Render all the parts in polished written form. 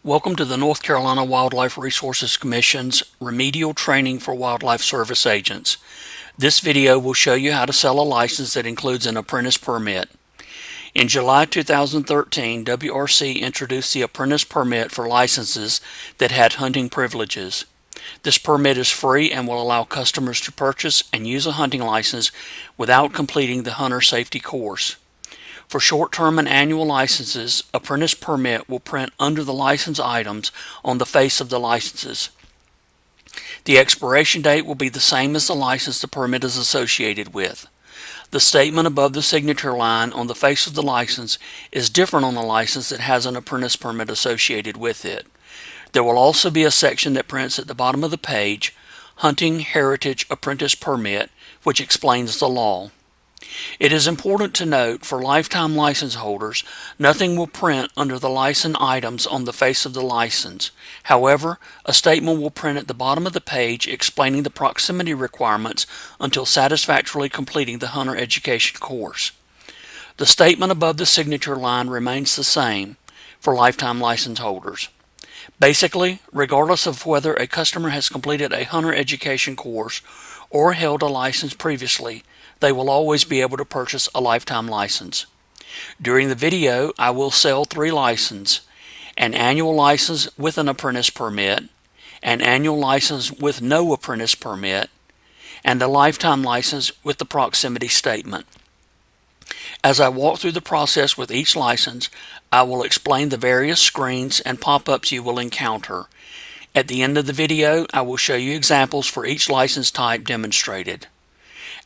Welcome to the North Carolina Wildlife Resources Commission's Remedial Training for Wildlife Service Agents. This video will show you how to sell a license that includes an apprentice permit. In July 2013, WRC introduced the apprentice permit for licenses that had hunting privileges. This permit is free and will allow customers to purchase and use a hunting license without completing the hunter safety course. For short-term and annual licenses, apprentice permit will print under the license items on the face of the licenses. The expiration date will be the same as the license the permit is associated with. The statement above the signature line on the face of the license is different on a license that has an apprentice permit associated with it. There will also be a section that prints at the bottom of the page, Hunting Heritage Apprentice Permit, which explains the law. It is important to note for lifetime license holders, nothing will print under the license items on the face of the license. However, a statement will print at the bottom of the page explaining the proximity requirements until satisfactorily completing the hunter education course. The statement above the signature line remains the same for lifetime license holders. Basically, regardless of whether a customer has completed a hunter education course or held a license previously, they will always be able to purchase a lifetime license. During the video, I will sell 3 licenses: an annual license with an apprentice permit, an annual license with no apprentice permit, and a lifetime license with the proximity statement. As I walk through the process with each license, I will explain the various screens and pop-ups you will encounter. At the end of the video, I will show you examples for each license type demonstrated.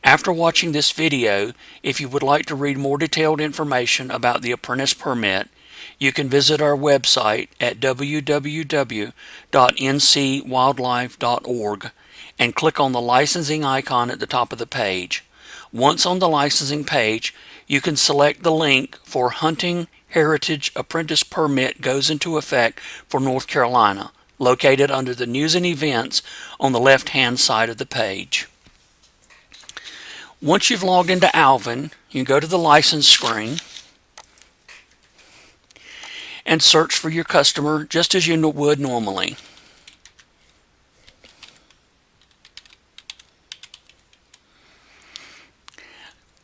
After watching this video, if you would like to read more detailed information about the apprentice permit, you can visit our website at www.ncwildlife.org and click on the licensing icon at the top of the page. Once on the licensing page, you can select the link for Hunting Heritage Apprentice Permit goes into effect for North Carolina, located under the News and Events on the left-hand side of the page. Once you've logged into Alvin, you can go to the license screen and search for your customer just as you would normally.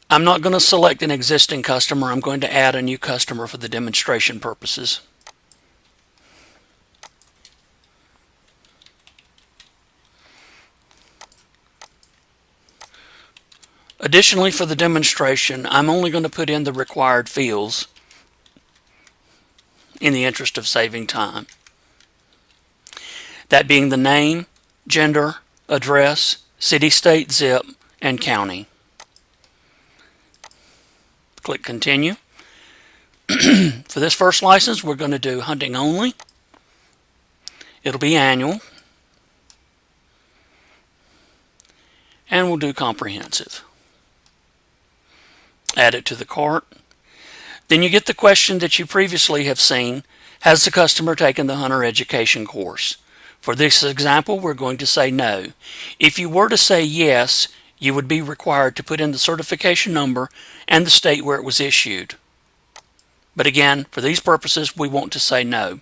I'm not going to select an existing customer. I'm going to add a new customer for the demonstration purposes. Additionally, for the demonstration, I'm only going to put in the required fields in the interest of saving time. That being the name, gender, address, city, state, zip, and county. Click Continue. For this first license, we're going to do hunting only. It'll be annual. And we'll do comprehensive. Add it to the cart. Then you get the question that you previously have seen: has the customer taken the hunter education course? For this example, we're going to say no. If you were to say yes, you would be required to put in the certification number and the state where it was issued. But again, for these purposes, we want to say no.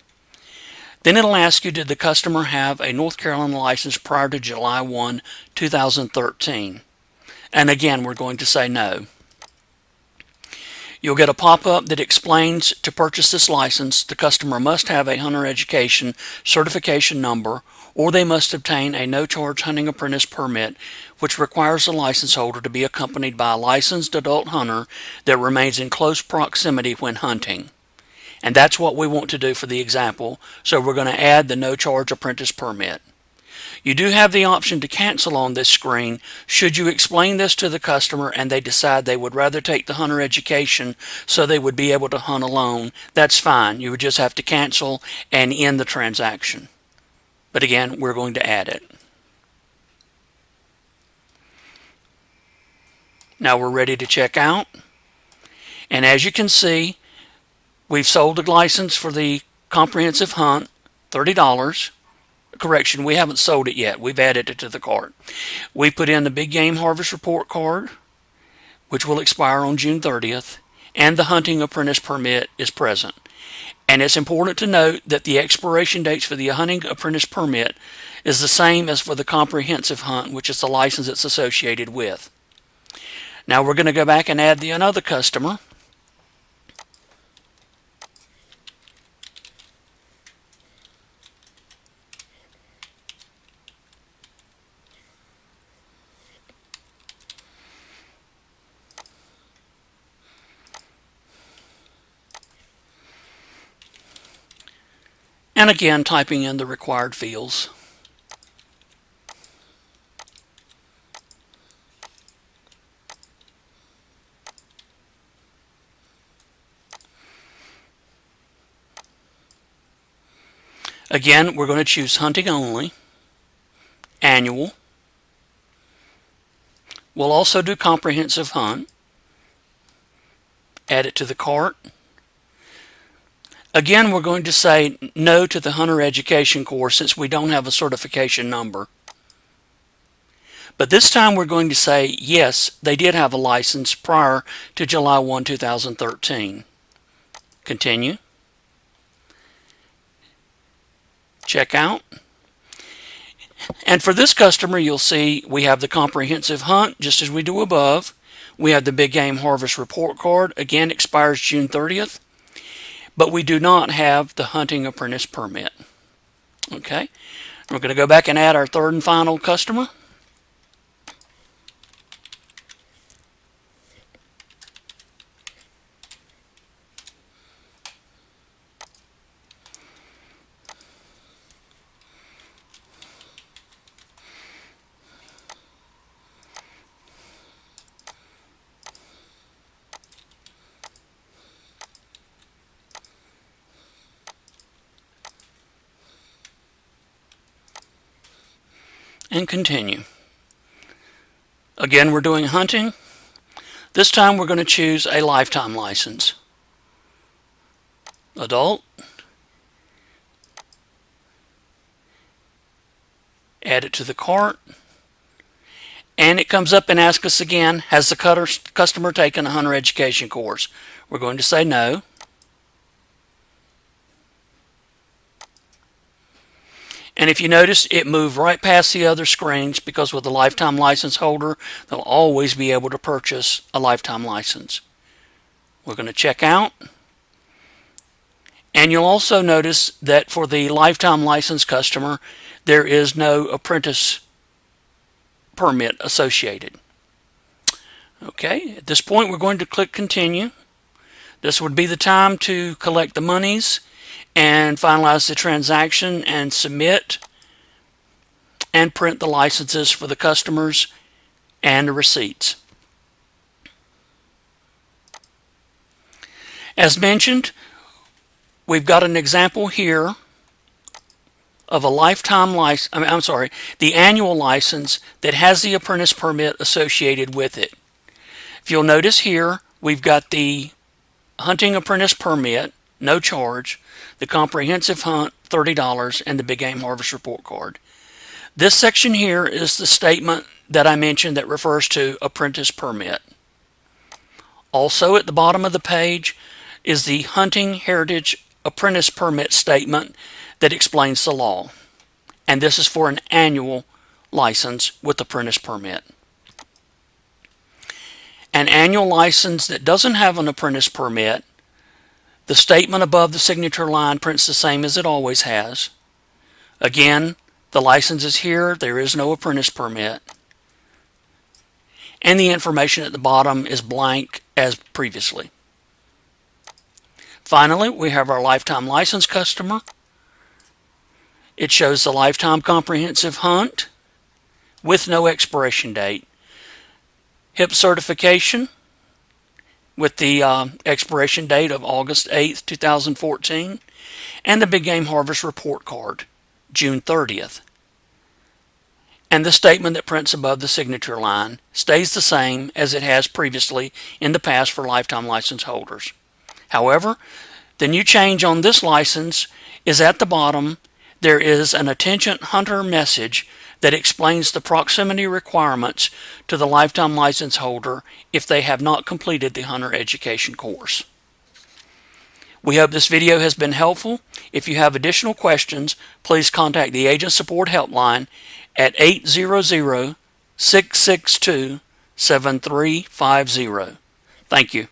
Then it'll ask you, did the customer have a North Carolina license prior to July 1, 2013? And again, we're going to say no. You'll get a pop-up that explains to purchase this license, the customer must have a hunter education certification number, or they must obtain a no-charge hunting apprentice permit, which requires the license holder to be accompanied by a licensed adult hunter that remains in close proximity when hunting. And that's what we want to do for the example, so we're going to add the no-charge apprentice permit. You do have the option to cancel on this screen should you explain this to the customer and they decide they would rather take the hunter education so they would be able to hunt alone. That's fine. You would just have to cancel and end the transaction. But again, we're going to add it. Now we're ready to check out. And as you can see, we've sold a license for the comprehensive hunt, $30. Correction, we haven't sold it yet. We've added it to the cart. We put in the Big Game Harvest Report card, which will expire on June 30th, and the Hunting Apprentice Permit is present. And it's important to note that the expiration dates for the hunting apprentice permit is the same as for the comprehensive hunt, which is the license it's associated with. Now we're going to go back and add another customer. And again, typing in the required fields. Again, we're going to choose hunting only, annual. We'll also do comprehensive hunt. Add it to the cart. Again, we're going to say no to the hunter education course since we don't have a certification number. But this time we're going to say yes, they did have a license prior to July 1, 2013. Continue. Check out. And for this customer, you'll see we have the comprehensive hunt just as we do above. We have the big game harvest report card. Again, expires June 30th. But we do not have the hunting apprentice permit. Okay, we're going to go back and add our third and final customer. And continue. Again, we're doing hunting. This time we're going to choose a lifetime license. Adult. Add it to the cart. And it comes up and asks us again, has the customer taken a hunter education course? We're going to say no. And if you notice, it moved right past the other screens because with a lifetime license holder, they'll always be able to purchase a lifetime license. We're going to check out. And you'll also notice that for the lifetime license customer, there is no apprentice permit associated. Okay, at this point, we're going to click continue. This would be the time to collect the monies and finalize the transaction and submit and print the licenses for the customers and the receipts. As mentioned, we've got an example here of a lifetime license, the annual license that has the apprentice permit associated with it. If you'll notice here, we've got the hunting apprentice permit, no charge, the comprehensive hunt, $30, and the big game harvest report card. This section here is the statement that I mentioned that refers to apprentice permit. Also at the bottom of the page is the hunting heritage apprentice permit statement that explains the law. And this is for an annual license with apprentice permit. An annual license that doesn't have an apprentice permit, the statement above the signature line prints the same as it always has. Again, the license is here, there is no apprentice permit. And the information at the bottom is blank as previously. Finally, we have our lifetime license customer. It shows the lifetime comprehensive hunt with no expiration date. HIP certification with the expiration date of August 8th, 2014, and the big game harvest report card, June 30th. And the statement that prints above the signature line stays the same as it has previously in the past for lifetime license holders. However, the new change on this license is at the bottom. There is an attention hunter message that explains the proximity requirements to the lifetime license holder if they have not completed the hunter education course. We hope this video has been helpful. If you have additional questions, please contact the Agent Support Helpline at 800-662-7350. Thank you.